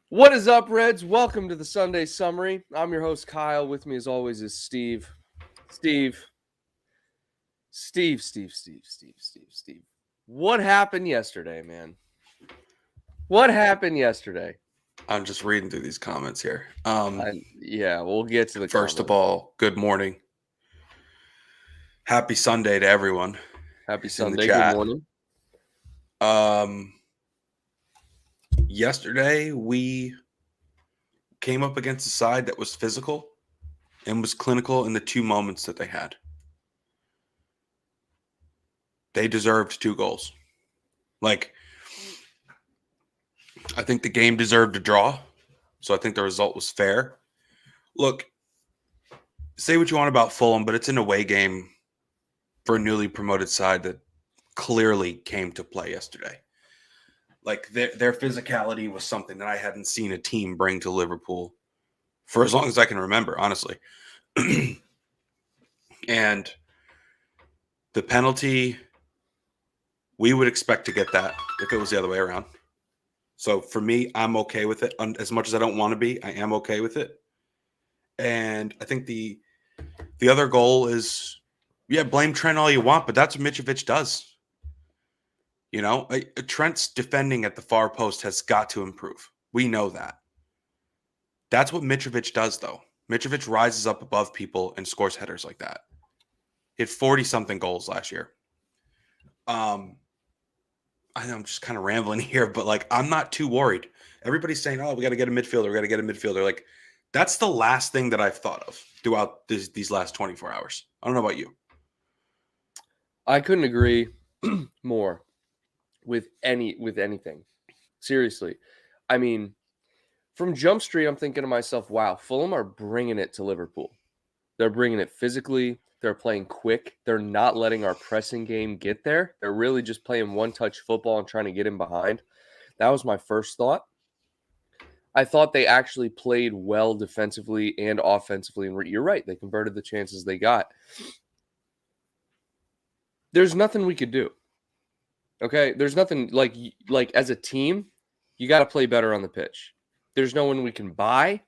What is up, Reds? Welcome to the Sunday Summary. I'm your host, Kyle. With me, as always, is Steve. Steve. Steve. What happened yesterday, man? What happened yesterday? I'm just reading through these comments here. Yeah, we'll get to the First of comments. all, good morning. Happy Sunday to everyone Happy in the Sunday. Good chat. morning. Yesterday we came up against a side that was physical and was clinical in the two moments that they had. They deserved 2 goals. I think the game deserved a draw, so I think the result was fair. Look, say what you want about Fulham, but it's an away game for a newly promoted side that clearly came to play yesterday. Like their physicality was something that I hadn't seen a team bring to Liverpool for as long as I can remember, honestly. And the penalty, we would expect to get that if it was the other way around. So for me, I'm okay with it. As much as I don't want to be, I am okay with it. And I think the other goal is, blame Trent all you want, but that's what Mitrovic does. You know, Trent's defending at the far post has got to improve. We know that. That's what Mitrovic does, though. Mitrovic rises up above people and scores headers like that. He had 40-something goals last year. I know I'm just kind of rambling here, but, I'm not too worried. Everybody's saying, we got to get a midfielder. Like, that's the last thing that I've thought of throughout these last 24 hours. I don't know about you. I couldn't agree more with anything. Seriously. I mean, from Jump Street, I'm thinking to myself, wow, Fulham are bringing it to Liverpool. They're bringing it physically. They're playing quick. They're not letting our pressing game get there. They're really just playing one-touch football and trying to get in behind. That was my first thought. I thought they actually played well defensively and offensively. And you're right. They converted the chances they got. There's nothing we could do. Okay? There's nothing like as a team, you got to play better on the pitch. There's no one we can buy.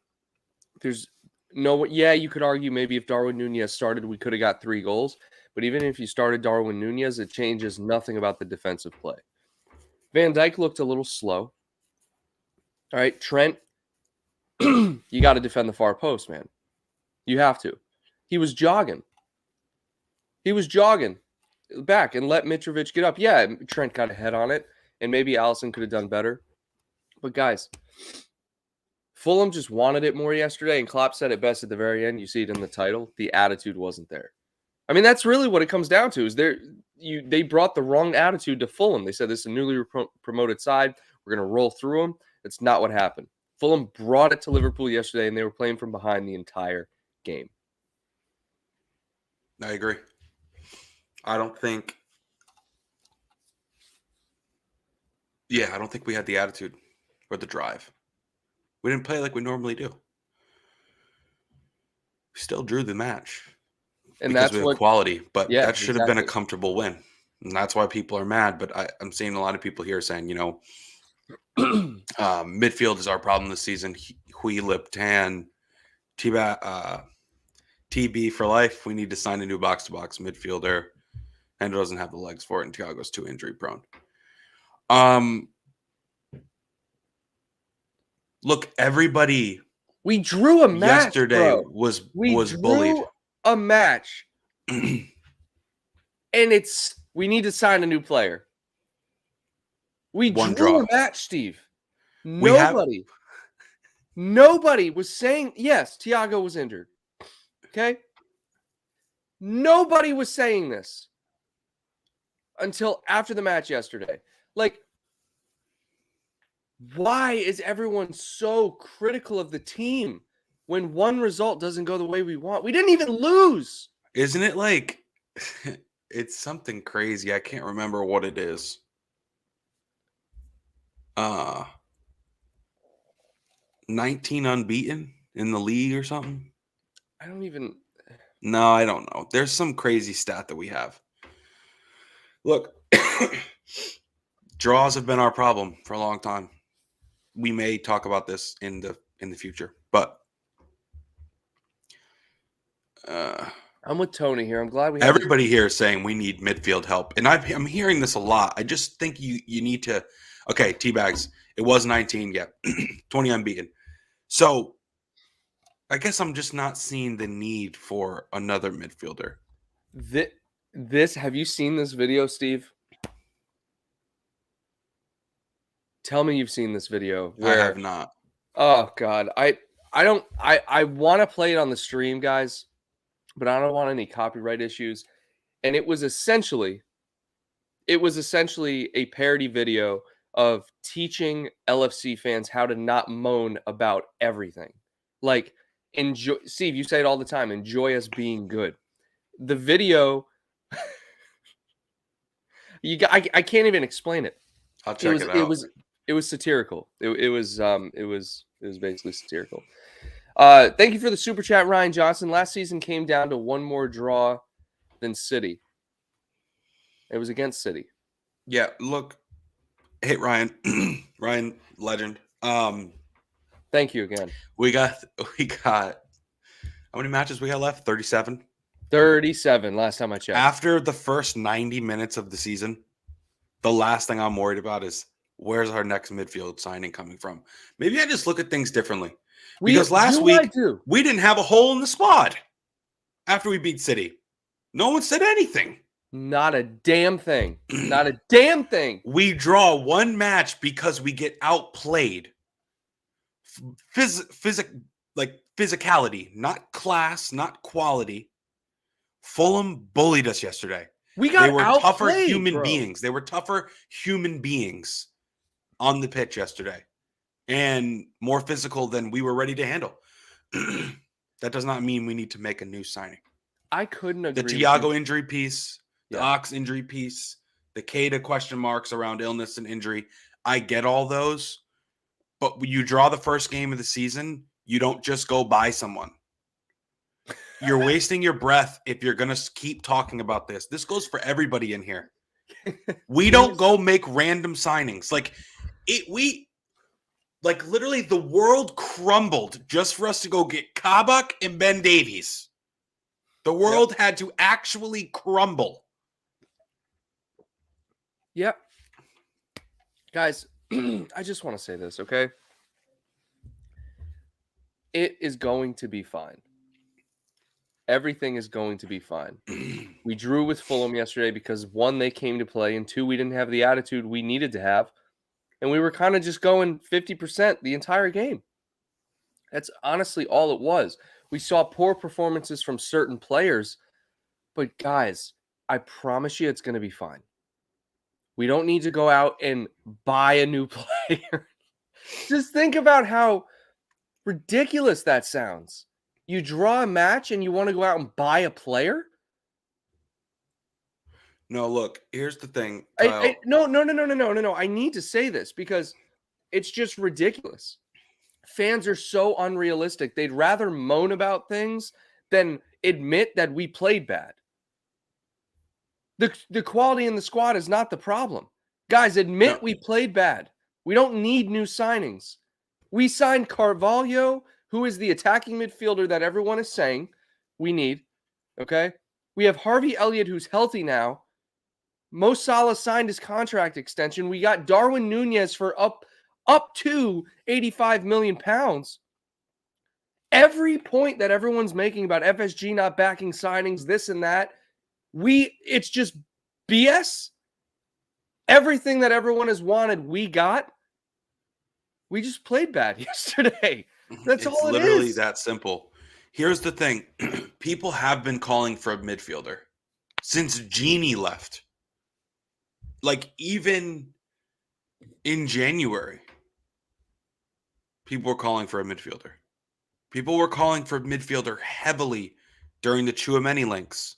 There's no, you could argue maybe if Darwin Nunez started, we could have got 3 goals. But even if you started Darwin Nunez, it changes nothing about the defensive play. Van Dijk looked a little slow. All right, Trent, you got to defend the far post, man. You have to. He was jogging back and let Mitrovic get up. Yeah, Trent got a head on it, and maybe Alisson could have done better. But guys, Fulham just wanted it more yesterday, and Klopp said it best at the very end. You see it in the title. The attitude wasn't there. I mean, that's really what it comes down to. Is they brought the wrong attitude to Fulham. They said this is a newly promoted side. We're going to roll through them. It's not what happened. Fulham brought it to Liverpool yesterday, and they were playing from behind the entire game. I agree. I don't think we had the attitude or the drive. We didn't play like we normally do. We still drew the match And because that's we have quality, but that should have been a exactly. comfortable win. And that's why people are mad. But I'm seeing a lot of people here saying, midfield is our problem this season. Hui Lip Tan, TB for life. We need to sign a new box-to-box midfielder. And doesn't have the legs for it, and Thiago's too injury prone. Look, everybody. We drew a match yesterday, bro. was drew bullied. A match, and we need to sign a new player. We drew a match, Steve. Nobody was saying yes. Thiago was injured. Okay, nobody was saying this until after the match yesterday. Like, why is everyone so critical of the team when one result doesn't go the way we want? We didn't even lose. Isn't it like it's something crazy? I can't remember what it is. 19 unbeaten in the league or something? No, I don't know. There's some crazy stat that we have. Look, draws have been our problem for a long time. we may talk about this in the future, but I'm with Tony here. I'm glad we have everybody here is saying we need midfield help, and I'm hearing this a lot. I just think you need to. Okay, T-Bags. It was 19, yeah, 20 unbeaten. So I guess I'm just not seeing the need for another midfielder. This. Have you seen this video, Steve? Tell me you've seen this video. I have not. Oh God, I want to play it on the stream, guys, but I don't want any copyright issues. And it was essentially a parody video of teaching LFC fans how to not moan about everything. Like, enjoy. Steve, you say it all the time. Enjoy us being good. The video, I can't even explain it. I'll check it out. It was satirical. It was basically satirical. Thank you for the super chat, Ryan Johnson. Last season came down to one more draw than City. It was against City. Yeah, look. Hey, Ryan. Ryan, legend. Thank you again. We got how many matches we got left? 37? 37 last time I checked. After the first 90 minutes of the season, the last thing I'm worried about is where's our next midfield signing coming from? Maybe I just look at things differently. Because last week we didn't have a hole in the squad after we beat City. No one said anything. Not a damn thing. Not a damn thing. We draw one match because we get outplayed. Physicality, not class, not quality. Fulham bullied us yesterday. They were tougher human beings. They were tougher human beings on the pitch yesterday and more physical than we were ready to handle. That does not mean we need to make a new signing. I couldn't agree. The Thiago injury piece, the Ox injury piece, the Keita question marks around illness and injury. I get all those, but when you draw the first game of the season, you don't just go buy someone. You're wasting your breath if you're going to keep talking about this. This goes for everybody in here. We don't go make random signings. Literally the world crumbled just for us to go get Kabak and Ben Davies. The world had to actually crumble. Yep. Guys, I just want to say this, okay? It is going to be fine. Everything is going to be fine. We drew with Fulham yesterday because, one, they came to play, and two, we didn't have the attitude we needed to have. And we were kind of just going 50% the entire game. That's honestly all it was. We saw poor performances from certain players. But, guys, I promise you it's going to be fine. We don't need to go out and buy a new player. Just think about how ridiculous that sounds. You draw a match and you want to go out and buy a player? No, look, here's the thing. No. I need to say this because it's just ridiculous. Fans are so unrealistic. They'd rather moan about things than admit that we played bad. The quality in the squad is not the problem. Guys, admit we played bad. We don't need new signings. We signed Carvalho, who is the attacking midfielder that everyone is saying we need, okay? We have Harvey Elliott, who's healthy now. Mo Salah signed his contract extension. We got Darwin Nunez for up to 85 million pounds. Every point that everyone's making about FSG not backing signings, this and that, it's just BS. Everything that everyone has wanted, we got. We just played bad yesterday. That's all it is. It's literally that simple. Here's the thing. People have been calling for a midfielder since Genie left. Like, even in January, people were calling for a midfielder. People were calling for a midfielder heavily during the Tchouaméni links.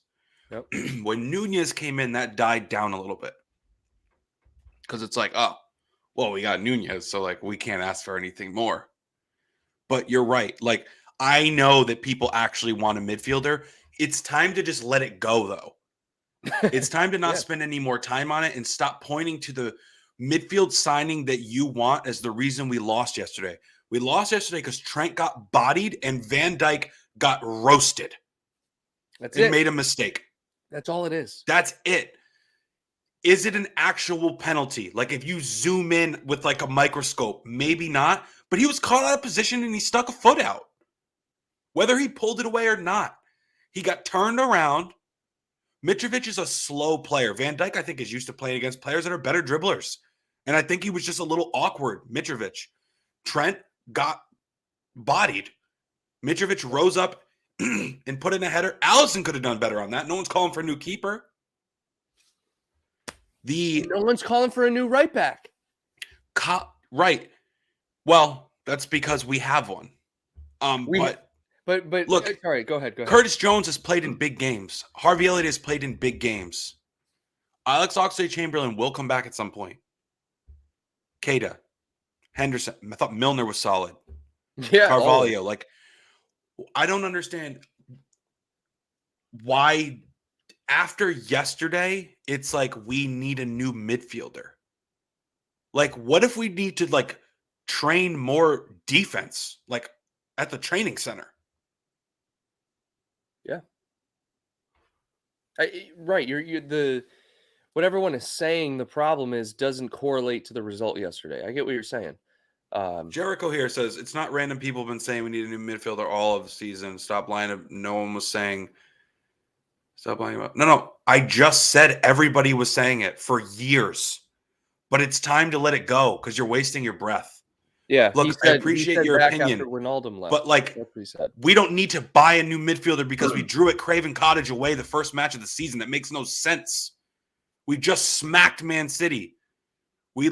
Yep. When Nunez came in, that died down a little bit. Because it's like, oh, well, we got Nunez, so, like, we can't ask for anything more. But you're right. Like, I know that people actually want a midfielder. It's time to just let it go, though. It's time to not spend any more time on it and stop pointing to the midfield signing that you want as the reason we lost yesterday. We lost yesterday because Trent got bodied and Van Dijk got roasted. That's and it. made a mistake. That's all it is. That's it. Is it an actual penalty? Like if you zoom in with like a microscope, maybe not. But he was caught out of position and he stuck a foot out. Whether he pulled it away or not, he got turned around. Mitrovic is a slow player. Van Dijk, I think, is used to playing against players that are better dribblers. And I think he was just a little awkward, Mitrovic. Trent got bodied. Mitrovic rose up and put in a header. Allison could have done better on that. No one's calling for a new keeper. No one's calling for a new right back. Right. Well, that's because we have one. But look, all right, go ahead. Curtis Jones has played in big games. Harvey Elliott has played in big games. Alex Oxlade-Chamberlain will come back at some point. Keita, Henderson. I thought Milner was solid. Yeah, Carvalho. Like, I don't understand why after yesterday, it's like we need a new midfielder. Like, what if we need to like train more defense, like at the training center? Yeah. Right. You're what everyone is saying. The problem is doesn't correlate to the result yesterday. I get what you're saying. Jericho here says it's not random people have been saying we need a new midfielder all of the season. Stop lying. No one was saying. Stop lying about. No. I just said everybody was saying it for years, but it's time to let it go because you're wasting your breath. Yeah. Look, I appreciate your opinion, left, but like we don't need to buy a new midfielder because we drew at Craven Cottage away the first match of the season. That makes no sense. We just smacked Man City. We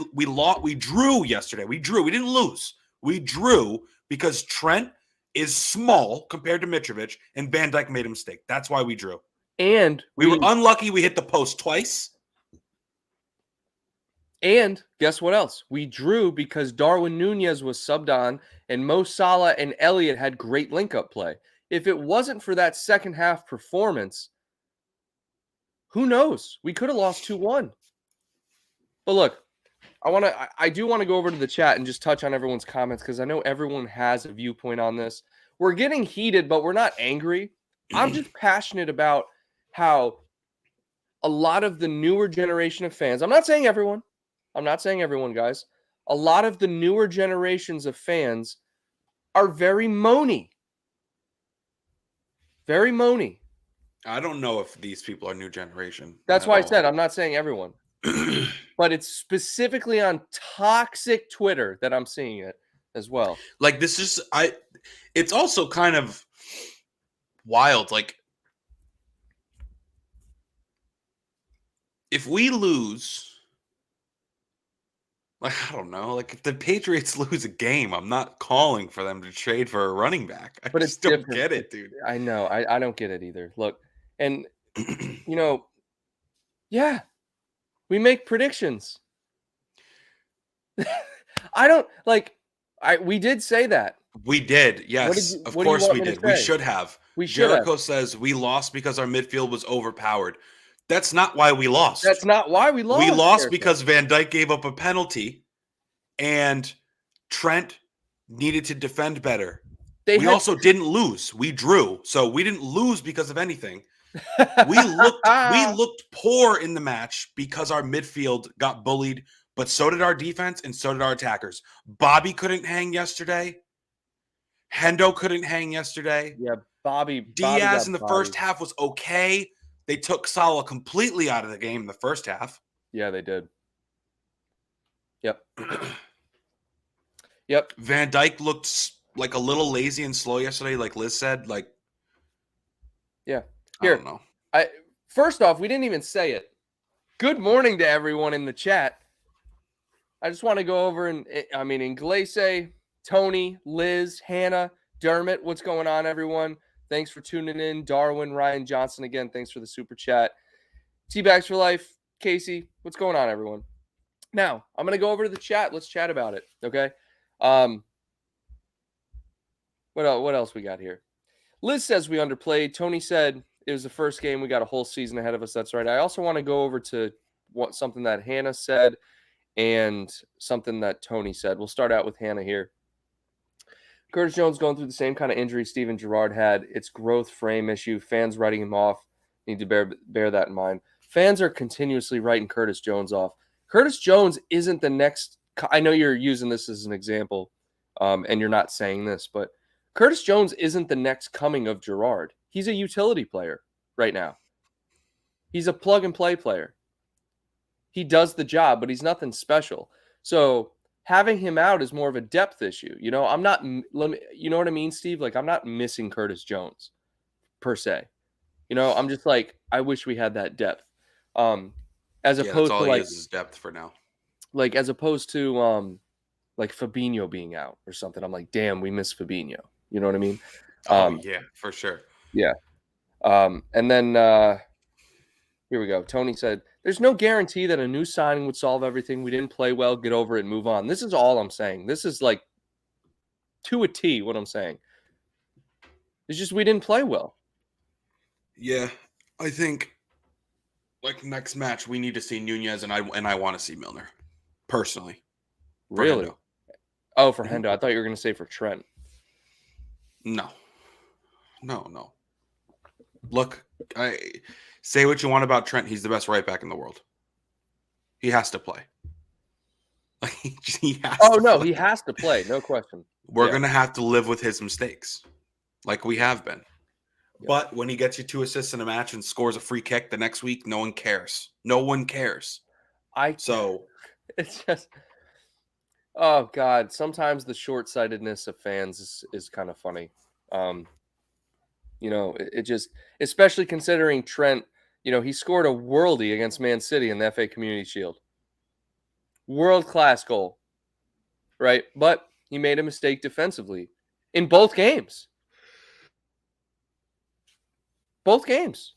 drew yesterday. We didn't lose. We drew because Trent is small compared to Mitrovic and Van Dijk made a mistake. That's why we drew. And we were unlucky. We hit the post twice. And guess what else? We drew because Darwin Nunez was subbed on and Mo Salah and Elliott had great link-up play. If it wasn't for that second half performance, who knows? We could have lost 2-1. But look, I do want to go over to the chat and just touch on everyone's comments because I know everyone has a viewpoint on this. We're getting heated, but we're not angry. I'm just passionate about how a lot of the newer generation of fans, I'm not saying everyone, guys. A lot of the newer generations of fans are very moany. Very moany. I don't know if these people are new generation. That's why I said I'm not saying everyone. But it's specifically on toxic Twitter that I'm seeing it as well. Like this is it's also kind of wild. Like if we lose, like I don't know, like if the Patriots lose a game, I'm not calling for them to trade for a running back. I just don't get it, dude. I know. I don't get it either. Look, and yeah. We make predictions. We did say that. We did. Yes. Of course we did. We should have. Jericho says we lost because our midfield was overpowered. That's not why we lost. That's not why we lost. We lost because Van Dijk gave up a penalty and Trent needed to defend better. We also didn't lose. We drew. So we didn't lose because of anything. We looked poor in the match because our midfield got bullied, but so did our defense and so did our attackers. Bobby couldn't hang yesterday. Hendo couldn't hang yesterday. Yeah, Diaz in the first half was okay. They took Salah completely out of the game in the first half. Yeah, they did. Yep. Van Dijk looked like a little lazy and slow yesterday, like Liz said. Like, yeah. Here, I don't know. First off, we didn't even say it. Good morning to everyone in the chat. I just want to go over Inglese, Tony, Liz, Hannah, Dermot. What's going on, everyone? Thanks for tuning in. Darwin, Ryan Johnson again. Thanks for the super chat. T-Bags for Life, Casey. What's going on, everyone? Now, I'm going to go over to the chat. Let's chat about it, okay? What else we got here? Liz says we underplayed. Tony said it was the first game. We got a whole season ahead of us. That's right. I also want to go over to something that Hannah said and something that Tony said. We'll start out with Hannah here. Curtis Jones going through the same kind of injury Steven Gerrard had. It's growth frame issue. Fans writing him off. Need to bear that in mind. Fans are continuously writing Curtis Jones off. Curtis Jones isn't the next. I know you're using this as an example, and you're not saying this, but Curtis Jones isn't the next coming of Gerrard. He's a utility player right now. He's a plug-and-play player. He does the job, but he's nothing special. So having him out is more of a depth issue. You know, I'm not, you know what I mean, Steve? Like, I'm not missing Curtis Jones per se. You know, I'm just like, I wish we had that depth. As opposed that's all to like, he is depth for now. Like, as opposed to like Fabinho being out or something. I'm like, damn, we miss Fabinho. You know what I mean? Yeah, for sure. Yeah. And then here we go. Tony said, there's no guarantee that a new signing would solve everything. We didn't play well, get over it, and move on. This is all I'm saying. This is like to a T what I'm saying. It's just we didn't play well. Yeah, I think like next match we need to see Nunez and I want to see Milner personally. Really? Oh, for Hendo. I thought you were going to say for Trent. No. Look, I say what you want about Trent. He's the best right back in the world. He has to play. Like he has. Oh no, he has to play. No question. We're gonna have to live with his mistakes, like we have been. Yep. But when he gets you 2 assists in a match and scores a free kick the next week, no one cares. No one cares. It's just, oh God. Sometimes the short-sightedness of fans is kind of funny. You know, it just, especially considering Trent, you know, he scored a worldie against Man City in the FA Community Shield. World-class goal, right? But he made a mistake defensively in both games. Both games.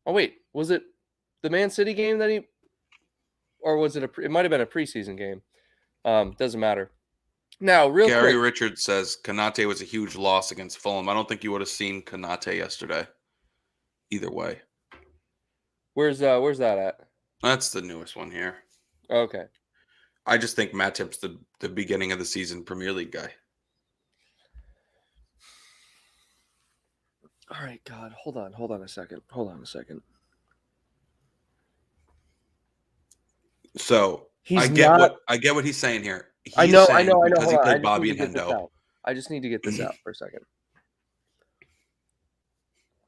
Oh, wait. Was it the Man City game that he, or was it it might have been a preseason game. Doesn't matter. Now, Gary Richards says Konate was a huge loss against Fulham. I don't think you would have seen Konate yesterday. Either way. Where's that at? That's the newest one here. Okay. I just think Matip's the beginning of the season Premier League guy. All right, God, hold on a second. So I get what he's saying here. I know. Because he played Bobby and Hendo. I just need to get this out for a second.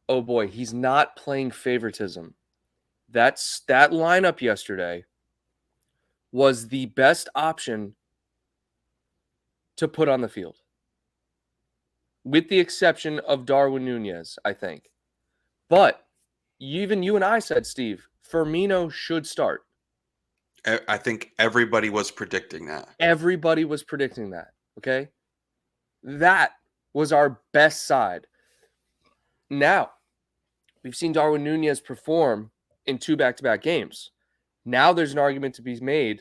Oh boy, he's not playing favoritism. That lineup yesterday was the best option to put on the field. With the exception of Darwin Nunez, I think. But even you and I said, Steve, Firmino should start. I think everybody was predicting that. Everybody was predicting that, okay? That was our best side. Now, we've seen Darwin Nunez perform in 2 back-to-back games. Now there's an argument to be made.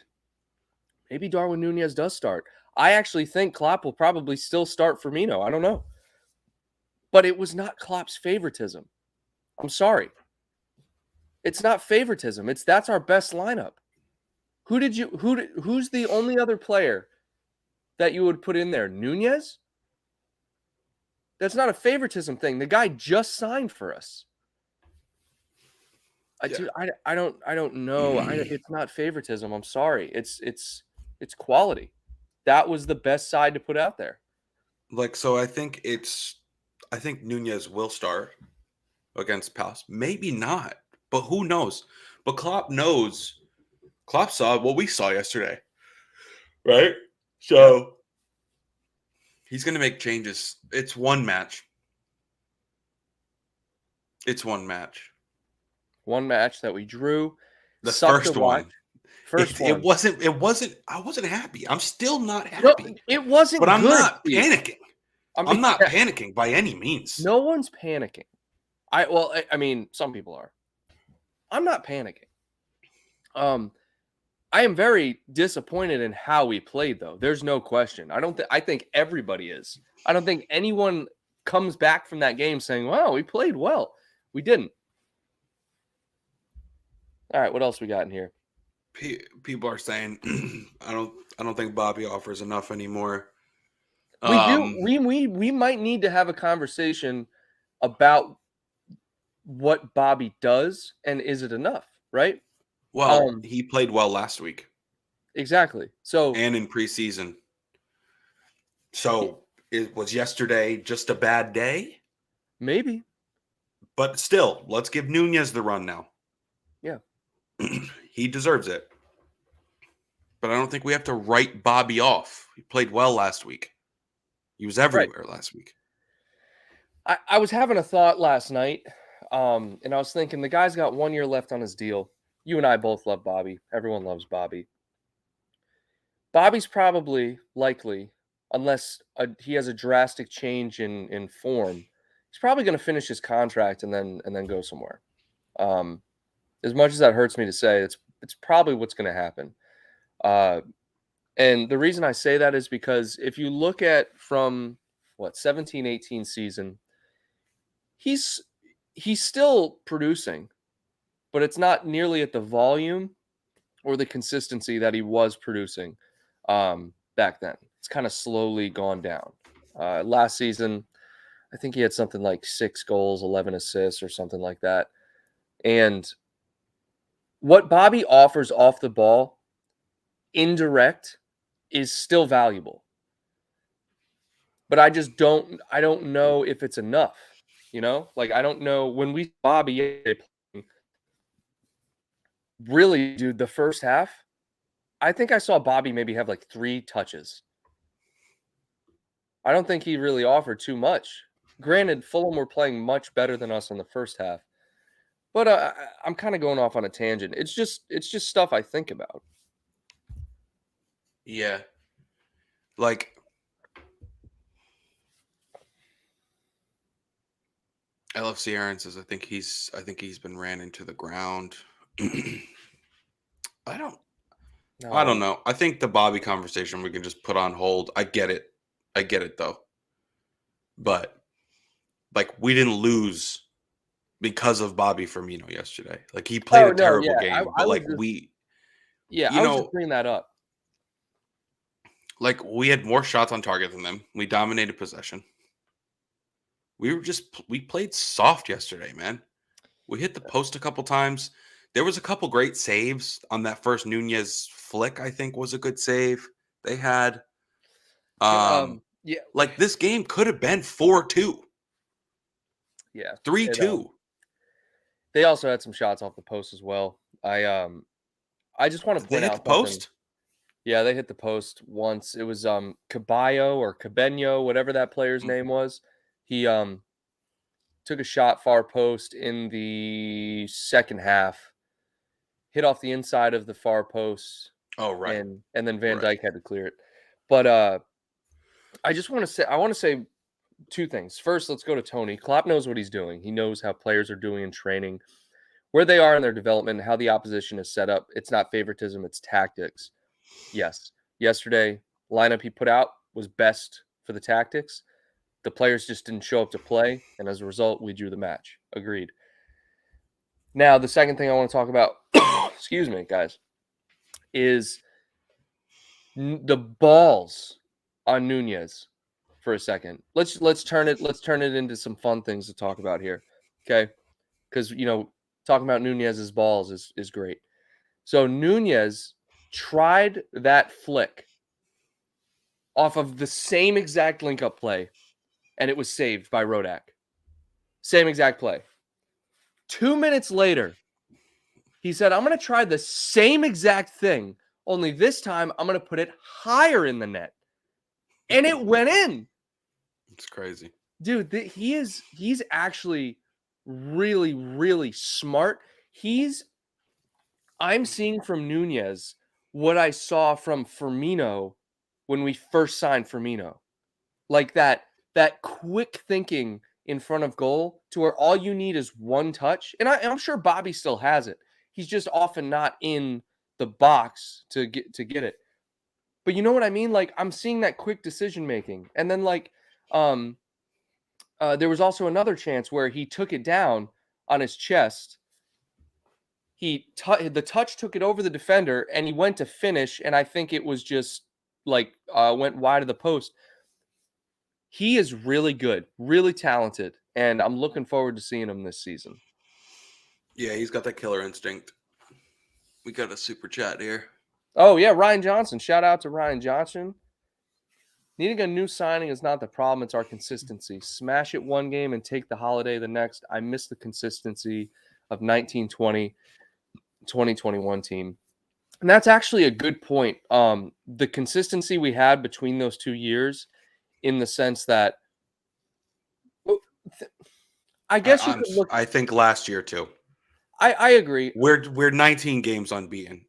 Maybe Darwin Nunez does start. I actually think Klopp will probably still start Firmino. I don't know. But it was not Klopp's favoritism. I'm sorry. It's not favoritism. That's our best lineup. Who's the only other player that you would put in there? Nunez? That's not a favoritism thing. The guy just signed for us. Dude, I don't know. It's not favoritism. I'm sorry. It's quality. That was the best side to put out there. Like, so I think Nunez will start against Palace. Maybe not, but who knows? But Klopp knows. Klopp saw what we saw yesterday, right? So he's going to make changes. It's one match. One match that we drew. The first one. It wasn't. I wasn't happy. I'm still not happy. No, it wasn't. But I'm good, not Steve. panicking. I'm not panicking by any means. No one's panicking. I mean, some people are. I'm not panicking. I am very disappointed in how we played, though. There's no question. I think everybody is. I don't think anyone comes back from that game saying, "Wow, we played well." We didn't. All right, what else we got in here? People are saying I don't think Bobby offers enough anymore. We do. We might need to have a conversation about what Bobby does and is it enough, right? Well, he played well last week Exactly. So and in preseason. So it was yesterday just a bad day, maybe. but still, let's give Nunez the run now. Yeah. He deserves it. But I don't think we have to write Bobby off. He played well last week. He was everywhere last week. I was having a thought last night, and I was thinking the guy's got 1 year left on his deal. You and I both love Bobby. Everyone loves Bobby. Bobby's probably likely, unless he has a drastic change in form, he's probably going to finish his contract and then go somewhere. As much as that hurts me to say, it's probably what's going to happen. And the reason I say that is because if you look at from 17-18 season, he's still producing, but it's not nearly at the volume or the consistency that he was producing back then. It's kind of slowly gone down. Last season, I think he had something like 6 goals, 11 assists, or something like that. And what Bobby offers off the ball, indirect, is still valuable. But I don't know if it's enough. Like I don't know when we Bobby really, dude, the first half, I think I saw Bobby maybe have like 3 touches. I don't think he really offered too much. Granted, Fulham were playing much better than us in the first half. But I'm kind of going off on a tangent. It's just stuff I think about. Yeah. Like LFC Aaron says, I think he's been ran into the ground. I don't No. know. I think the Bobby conversation we can just put on hold. I get it though. But like we didn't lose because of Bobby Firmino yesterday. Like he played a terrible game, but like I was just bringing that up. Like we had more shots on target than them. We dominated possession. We played soft yesterday, man. We hit the post a couple times. There was a couple great saves on that first Nunez flick. I think was a good save they had. Yeah, like this game could have been 4-2. Yeah, 3-2. They also had some shots off the post as well. I just want to point out the post. Yeah, they hit the post once. It was Caballo or Cabeno, whatever that player's name was. He took a shot far post in the second half, hit off the inside of the far post. Oh, right. And then Van Dijk had to clear it. But I want to say 2 things. First, let's go to Tony. Klopp knows what he's doing. He knows how players are doing in training, where they are in their development, how the opposition is set up. It's not favoritism, it's tactics. Yes. Yesterday, lineup he put out was best for the tactics. The players just didn't show up to play, and as a result, we drew the match. Agreed. Now, the second thing I want to talk about, excuse me, guys, is the balls on Nunez for a second. Let's turn it into some fun things to talk about here. Okay? Because talking about Nunez's balls is great. So Nunez tried that flick off of the same exact link-up play, and it was saved by Rodak. Same exact play. 2 minutes later, he said, I'm going to try the same exact thing, only this time I'm going to put it higher in the net. And it went in. It's crazy. Dude, he's actually really, really smart. I'm seeing from Nunez what I saw from Firmino when we first signed Firmino. Like that quick thinking in front of goal to where all you need is one touch. And I'm sure Bobby still has it. He's just often not in the box to get it. But you know what I mean? Like I'm seeing that quick decision making. And then there was also another chance where he took it down on his chest. the touch took it over the defender, and he went to finish, and I think it was just like went wide of the post. He is really good, really talented, and I'm looking forward to seeing him this season. Yeah, he's got that killer instinct. We got a super chat here. Oh, yeah, Ryan Johnson. Shout out to Ryan Johnson. Needing a new signing is not the problem. It's our consistency. Smash it one game and take the holiday the next. I miss the consistency of 1920, 2021 team. And that's actually a good point. The consistency we had between those 2 years, in the sense that I guess you could look. I think last year too. I agree. We're 19 games unbeaten.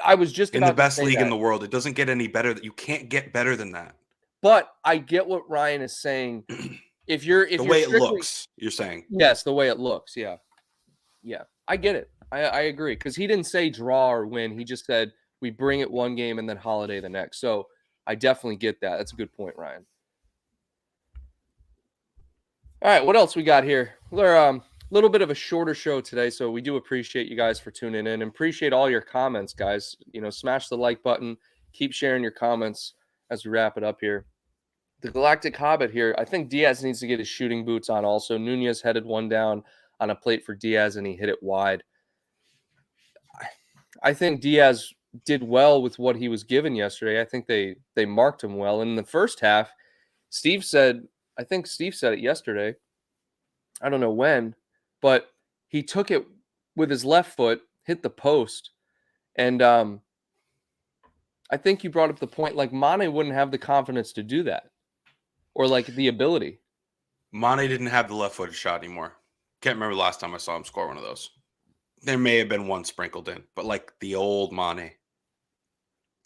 I was just in the best league in the world. It doesn't get any better. You can't get better than that. But I get what Ryan is saying. If you're the way it looks, you're saying. Yes, the way it looks. Yeah. I get it. I agree, because he didn't say draw or win. He just said we bring it one game and then holiday the next. So I definitely get that. That's a good point, Ryan. All right, what else we got here? We're a little bit of a shorter show today, so we do appreciate you guys for tuning in, and appreciate all your comments, guys. Smash the like button. Keep sharing your comments as we wrap it up here. The Galactic Hobbit here. I think Diaz needs to get his shooting boots on also. Nunez headed one down on a plate for Diaz, and he hit it wide. I think Diaz did well with what he was given yesterday. I think they marked him well. In the first half, I think Steve said it yesterday. I don't know when, but he took it with his left foot, hit the post, and I think you brought up the point, like Mane wouldn't have the confidence to do that, or like the ability. Mane didn't have the left-footed shot anymore. Can't remember the last time I saw him score one of those. There may have been one sprinkled in, but like the old Mane,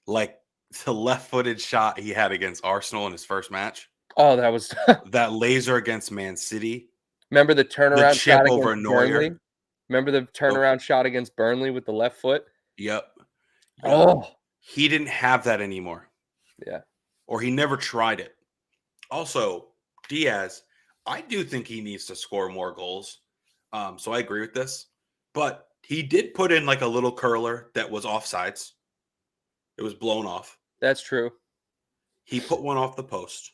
like the left-footed shot he had against Arsenal in his first match. Oh, that was that laser against Man City. Remember the turnaround shot over against Burnley? Remember the turnaround shot against Burnley with the left foot? Yep. Oh, he didn't have that anymore. Yeah. Or he never tried it. Also, Diaz, I do think he needs to score more goals. So I agree with this. But he did put in like a little curler that was offsides. It was blown off. That's true. He put one off the post.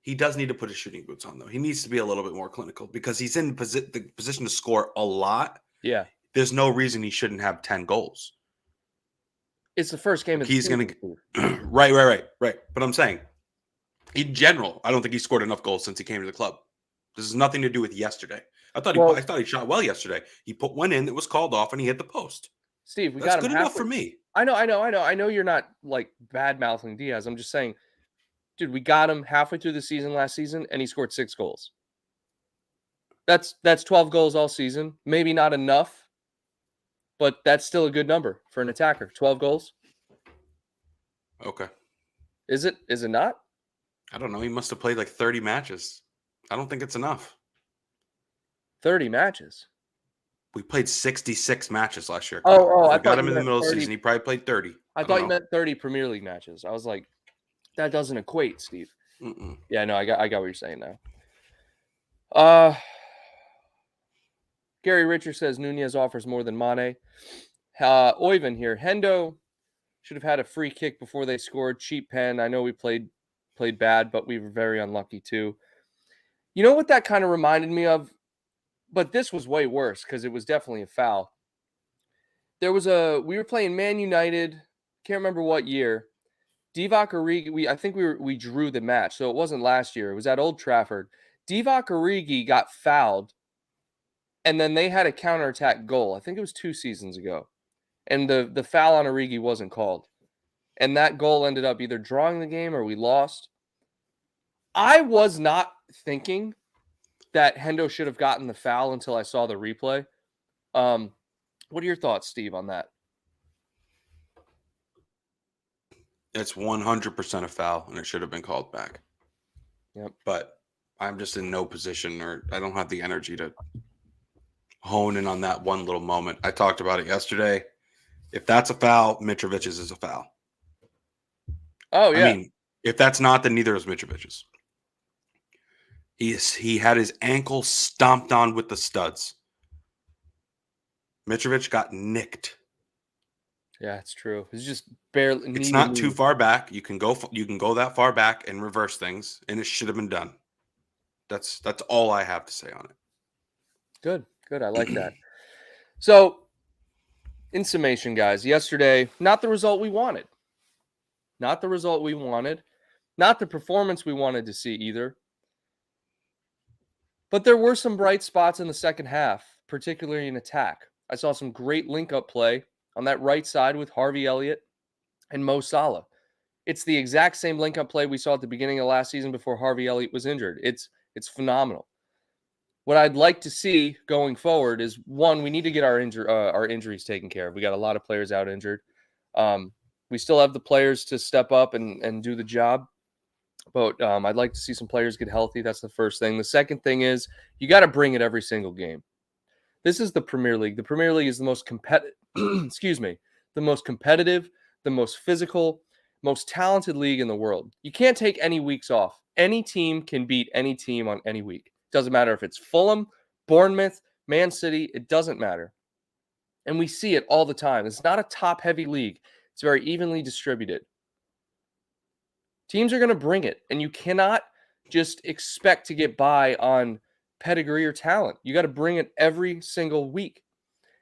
He does need to put his shooting boots on, though. He needs to be a little bit more clinical because he's in the position to score a lot. Yeah. There's no reason he shouldn't have 10 goals. It's the first game of the season. He's going to right. But I'm saying, in general, I don't think he scored enough goals since he came to the club. This has nothing to do with yesterday. I thought he shot well yesterday. He put one in that was called off, and he hit the post. Steve, That's got him good enough for me. I know you're not like bad mouthing Diaz. I'm just saying, dude, we got him halfway through the season last season, and he scored 6 goals. That's 12 goals all season. Maybe not enough, but that's still a good number for an attacker. 12 goals. Okay. Is it not? I don't know. He must have played like 30 matches. I don't think it's enough. 30 matches? We played 66 matches last year. I got him in the middle of the season. He probably played 30. I thought you meant 30 Premier League matches. I was like, that doesn't equate, Steve. Mm-mm. Yeah, no, I got what you're saying now. Gary Richard says Nunez offers more than Mane. Oyvind here. Hendo should have had a free kick before they scored. Cheap pen. I know we played bad, but we were very unlucky too. You know what that kind of reminded me of? But this was way worse because it was definitely a foul. We were playing Man United. Can't remember what year. Divock Origi, I think we drew the match, so it wasn't last year. It was at Old Trafford. Divock Origi got fouled, and then they had a counterattack goal. I think it was 2 seasons ago. And the foul on Origi wasn't called. And that goal ended up either drawing the game or we lost. I was not thinking that Hendo should have gotten the foul until I saw the replay. What are your thoughts, Steve, on that? It's 100% a foul, and it should have been called back. Yep. But I'm just in no position, or I don't have the energy to hone in on that one little moment. I talked about it yesterday. If that's a foul, Mitrovic's is a foul. Oh, yeah. I mean, if that's not, then neither is Mitrovic's. He had his ankle stomped on with the studs. Mitrovic got nicked. Yeah, it's true. It's just barely. It's not too far back. You can go that far back and reverse things, and it should have been done. That's all I have to say on it. Good. I like that. So, in summation, guys, yesterday, not the result we wanted. Not the result we wanted. Not the performance we wanted to see either. But there were some bright spots in the second half, particularly in attack. I saw some great link-up play on that right side with Harvey Elliott and Mo Salah. It's the exact same link-up play we saw at the beginning of last season before Harvey Elliott was injured. It's phenomenal. What I'd like to see going forward is, one, we need to get our injuries taken care of. We got a lot of players out injured. We still have the players to step up and do the job. But I'd like to see some players get healthy. That's the first thing. The second thing is you got to bring it every single game. This is the Premier League. The Premier League is the most competitive, the most competitive, the most physical, most talented league in the world. You can't take any weeks off. Any team can beat any team on any week. Doesn't matter if it's Fulham, Bournemouth, Man City. It doesn't matter. And we see it all the time. It's not a top-heavy league. It's very evenly distributed. Teams are going to bring it, and you cannot just expect to get by on pedigree or talent. You got to bring it every single week.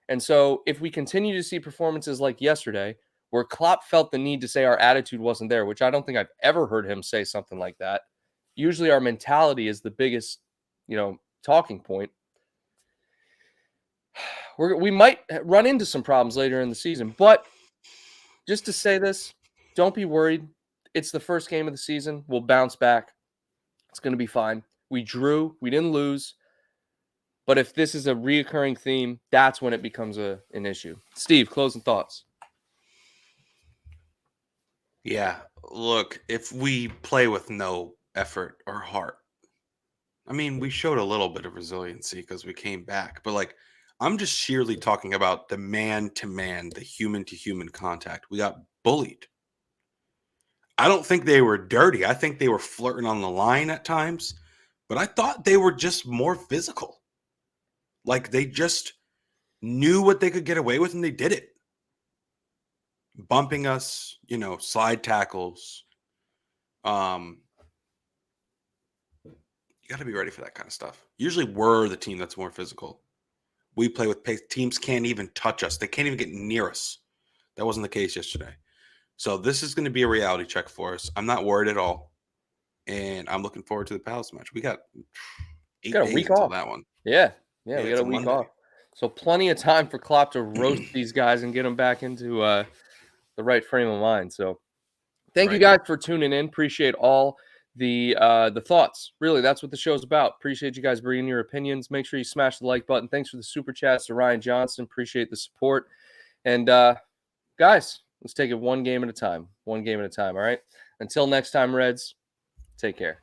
And so if we continue to see performances like yesterday, where Klopp felt the need to say our attitude wasn't there, which I don't think I've ever heard him say something like that. Usually our mentality is the biggest, talking point. We might run into some problems later in the season, but just to say this, don't be worried. It's the first game of the season. We'll bounce back. It's going to be fine. We drew. We didn't lose. But if this is a reoccurring theme, that's when it becomes an issue. Steve, closing thoughts. Yeah, look, if we play with no effort or heart, I mean, we showed a little bit of resiliency because we came back. But, I'm just sheerly talking about the man-to-man, the human-to-human contact. We got bullied. I don't think they were dirty. I think they were flirting on the line at times. But I thought they were just more physical. They just knew what they could get away with, and they did it. Bumping us, slide tackles. You got to be ready for that kind of stuff. Usually we're the team that's more physical. We play with pace. Teams can't even touch us. They can't even get near us. That wasn't the case yesterday. So this is going to be a reality check for us. I'm not worried at all. And I'm looking forward to the Palace match. We got 8 got a days week until off. that one. Yeah, we got a week Monday. off. So plenty of time for Klopp to roast these guys and get them back into the right frame of mind. So thank you guys for tuning in. Appreciate all the thoughts. Really, that's what the show's about. Appreciate you guys bringing your opinions. Make sure you smash the like button. Thanks for the super chats to Ryan Johnson. Appreciate the support. And guys, let's take it one game at a time. All right. Until next time, Reds, take care.